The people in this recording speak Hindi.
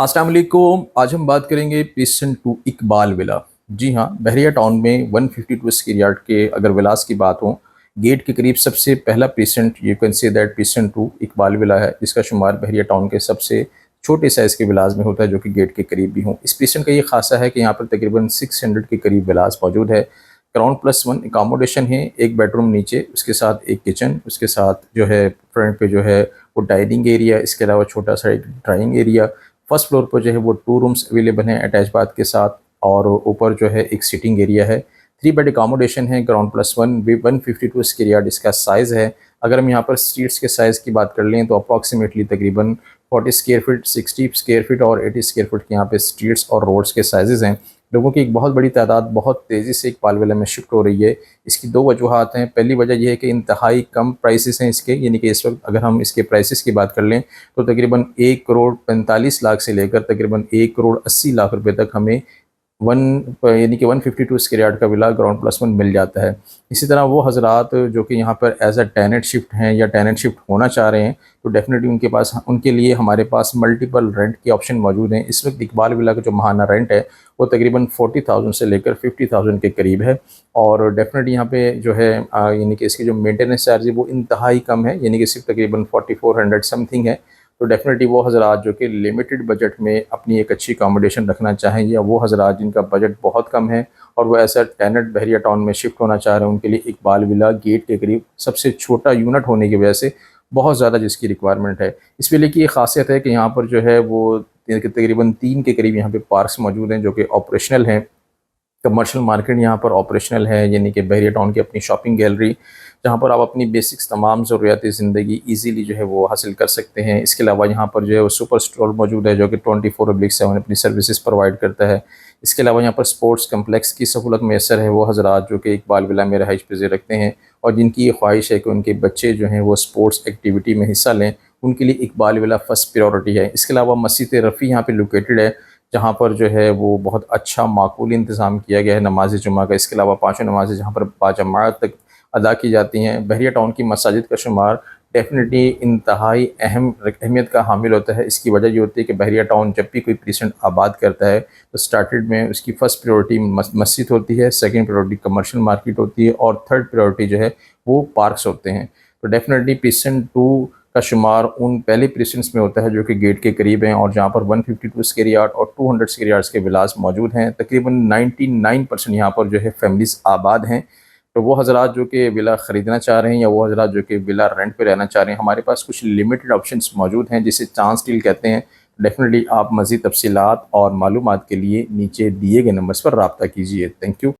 अस्सलाम वालेकुम। आज हम बात करेंगे पीसन टू इकबाल विला। जी हाँ, बहरिया टाउन में 152 स्क्वायर यार्ड के अगर विलास की बात हो, गेट के करीब सबसे पहला present you can say that person to Iqbal villa है, जिसका शुमार बहरिया टाउन के सबसे छोटे साइज़ के विलास में होता है, जो कि गेट के करीब भी हों। इस पीसेंट का ये खासा है कि यहाँ पर तकरीबन 600 के करीब विलास मौजूद है। ग्राउंड प्लस वन अकोमोडेशन है, एक बेडरूम नीचे, उसके साथ एक किचन, उसके साथ जो है फ्रंट पे जो है वो डाइनिंग एरिया, इसके अलावा छोटा सा एक ड्राइंग एरिया। फर्स्ट फ्लोर पर जो है वो 2 रूम्स अवेलेबल हैं अटैच बाथ के साथ, और ऊपर जो है एक सिटिंग एरिया है। 3 बेड अकोमोडेशन है, ground plus one, 152 square yard इसका साइज़ है। अगर हम यहाँ पर स्ट्रीट्स के साइज़ की बात कर लें तो अप्रॉक्सीमेटली तकरीबन 40 स्क्वायर फीट, 60 स्क्वायर फीट और 80 स्क्वायर फीट के यहाँ पे स्ट्रीट्स और रोड्स के साइजेज़ हैं। लोगों की एक बहुत बड़ी तादाद बहुत तेज़ी से इकबाल विला में शिफ्ट हो रही है। इसकी 2 वजूहात हैं। पहली वजह यह है कि इंतहाई कम प्राइसेस हैं इसके, यानी कि इस वक्त अगर हम इसके प्राइसेस की बात कर लें तो तकरीबन 1 करोड़ 45 लाख से लेकर तकरीबन 1 करोड़ 80 लाख रुपए तक हमें वन यानी कि 152 स्क्वायर यार्ड का विला ग्राउंड प्लस वन मिल जाता है। इसी तरह वो हज़रात जो कि यहाँ पर एज अ टेनेंट शिफ्ट हैं या टेनेंट शिफ्ट होना चाह रहे हैं, तो डेफिनेटली उनके लिए हमारे पास मल्टीपल रेंट के ऑप्शन मौजूद हैं। इस वक्त इकबाल विला का जो माहाना रेंट है वो तकरीबन 40,000 से लेकर 50,000 के करीब है। और डेफिनेटली यहाँ पे जो है यानी कि इसकी जो मेंटेनेंस चार्ज है वो इंतहाई कम है, यानी कि सिर्फ तकरीबन 4400 समथिंग है। तो डेफिनेटली वो हज़रात जो कि लिमिटेड बजट में अपनी एक अच्छी अकोमोडेशन रखना चाहें, या वो हज़रात जिनका बजट बहुत कम है और वो ऐसा टेनेंट बहरिया टाउन में शिफ्ट होना चाह रहे हैं, उनके लिए इकबाल विला गेट के करीब सबसे छोटा यूनिट होने की वजह से बहुत ज़्यादा जिसकी रिक्वायरमेंट है। इस विले की एक खासियत है कि यहाँ पर जो है वो तकरीबन 3 के करीब यहाँ पे पार्क्स मौजूद हैं जो कि ऑपरेशनल हैं। कमर्शियल मार्केट यहाँ पर ऑपरेशनल है, यानी कि बहरिया टाउन की अपनी शॉपिंग गैलरी, जहाँ पर आप अपनी बेसिक्स तमाम ज़रूरियाती ज़िंदगी ईज़िली जो है वो हासिल कर सकते हैं। इसके अलावा यहाँ पर जो है वो सुपर स्टोर मौजूद है जो कि 24/7 अपनी सर्विसेज प्रोवाइड करता है। इसके अलावा यहाँ पर स्पोर्ट्स कम्प्लेक्स की सहूलत मैसर है। वो हज़रात जो कि इकबाल विला में रहाइश पज़ीर रखते हैं और जिनकी ये ख्वाहिश है कि उनके बच्चे जो हैं वो स्पोर्ट्स एक्टिविटी में हिस्सा लें, उनके लिए इकबाल विला फ़र्स्ट प्रायोरिटी है। इसके अलावा मस्जिद रफ़ी यहाँ पर लोकेटेड है, जहाँ पर जो है वो बहुत अच्छा माकूल इंतज़ाम किया गया है नमाज जुमा का। इसके अलावा पाँचों नमाज़ें जहाँ पर बाजमात तक अदा की जाती हैं। बहरिया टाउन की मसाजिद का शुमार डेफिनेटली इंतहाई अहमियत का हामिल होता है। इसकी वजह ये होती है कि बहरिया टाउन जब भी कोई पेशेंट आबाद करता है तो स्टार्टेड में उसकी फ़र्स्ट प्रायोरिटी मस्जिद होती है, सेकेंड प्रायोरिटी कमर्शियल मार्केट होती है और थर्ड प्रायोरिटी जो है वो पार्क्स होते हैं। तो डेफिनेटली पीसन टू का शुमार उन पहले प्रेसिडेंट्स में होता है जो कि गेट के करीब हैं और जहाँ पर 152 स्क्वायर यार्ड और 200 स्क्वायर यार्ड्स के विलास मौजूद हैं। तकरीबन 99% यहाँ पर जो है फैमिलीज़ आबाद हैं। तो वो हज़रात जो कि विला ख़रीदना चाह रहे हैं या वो हज़रात जो कि विला रेंट पे रहना चाह रहे हैं, हमारे पास कुछ लिमिटेड ऑप्शंस मौजूद हैं जिसे चांस डील कहते हैं। डेफिनेटली आप मज़ीद तफ़सीलात और मालूमात के लिए नीचे दिए गए नंबर्स पर रब्ता कीजिए। Thank you.